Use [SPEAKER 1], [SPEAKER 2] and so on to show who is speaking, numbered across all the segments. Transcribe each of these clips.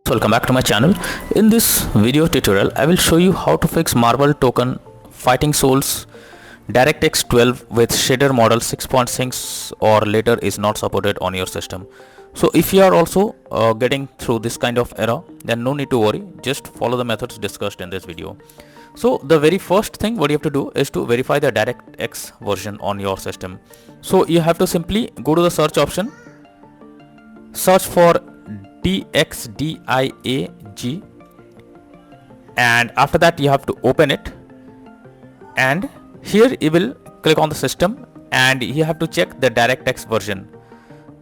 [SPEAKER 1] Welcome back to my channel. In this video tutorial I will show you how to fix MARVEL Tōkon Fighting Souls DirectX 12 with shader model 6.6 or later is not supported on your system. So if you are also getting through this kind of error, then no need to worry, just follow the methods discussed in this video. So the very first thing what you have to do is to verify the DirectX version on your system. So you have to simply go to the search option, search for DXDIAG, and after that you have to open it, and here you will click on the system and you have to check the DirectX version.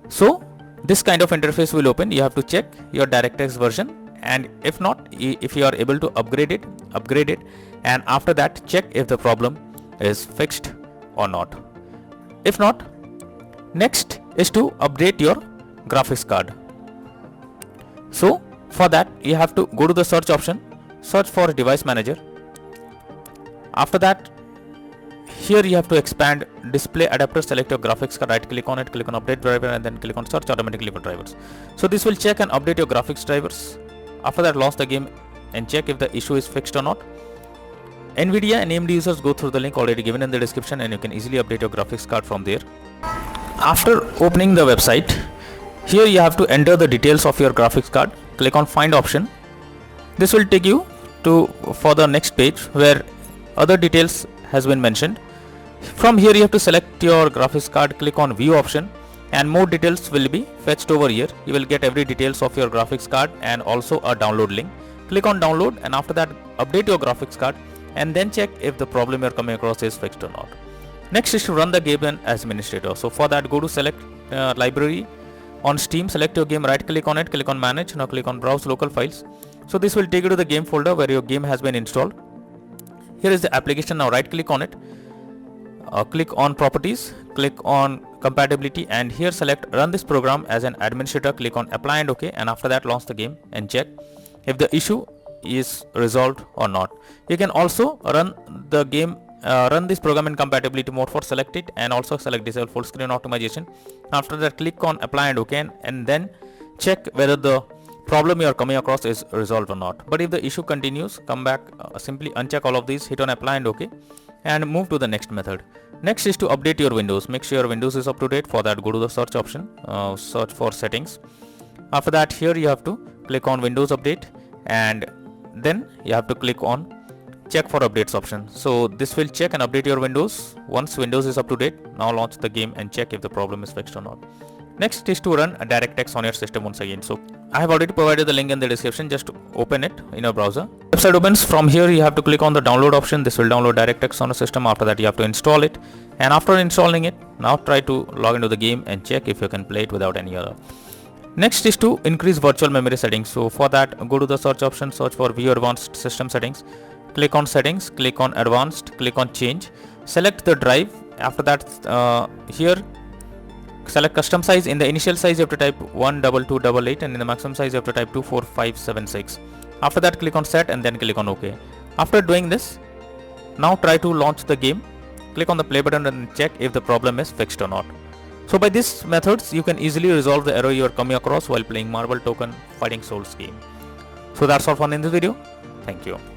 [SPEAKER 1] So this kind of interface will open. You have to check your DirectX version, and if not, if you are able to upgrade it, and after that check if the problem is fixed or not. If not, next is to update your graphics card. So for that you have to go to the search option, search for device manager. After that, here you have to expand display adapter, select your graphics card, right click on it, click on update driver, and then click on search automatically for drivers. So this will check and update your graphics drivers. After that, launch the game and check if the issue is fixed or not. NVIDIA and AMD users, go through the link already given in the description and you can easily update your graphics card from there. After opening the website, here you have to enter the details of your graphics card. Click on find option. This will take you to for the next page where other details has been mentioned. From here you have to select your graphics card, click on view option, and more details will be fetched over here. You will get every details of your graphics card and also a download link. Click on download, and after that update your graphics card and then check if the problem you're coming across is fixed or not. Next is to run the game as administrator. So for that, go to select library on Steam, select your game, right click on it, click on manage, now click on browse local files. So this will take you to the game folder where your game has been installed. Here is the application, now right click on it, click on properties, click on compatibility, and here select run this program as an administrator, click on apply and OK, and after that launch the game and check if the issue is resolved or not. You can also run the game, run this program in compatibility mode. For select it and also select disable full screen optimization. After that click on apply and OK, and then check whether the problem you are coming across is resolved or not. But if the issue continues, come back, simply uncheck all of these, hit on apply and OK, and move to the next method. Next is to update your Windows. Make sure your Windows is up to date. For that, go to the search option, search for settings. After that, here you have to click on Windows Update, and then you have to click on check for updates option. So this will check and update your Windows. Once Windows is up to date, now launch the game and check if the problem is fixed or not. Next is to run a DirectX on your system once again. So I have already provided the link in the description. Just open it in your browser. Website opens. From here you have to click on the download option. This will download DirectX on the system. After that you have to install it, and after installing it, now try to log into the game and check if you can play it without any error. Next is to increase virtual memory settings. So for that, go to the search option, search for view advanced system settings, click on settings, click on advanced, click on change, select the drive. After that, here select custom size. In the initial size you have to type 12288, and in the maximum size you have to type 24576. After that click on set and then click on OK. After doing this, now try to launch the game, click on the play button and check if the problem is fixed or not. So by these methods you can easily resolve the error you are coming across while playing MARVEL Tōkon Fighting Souls game. So that's all for in this video. Thank you.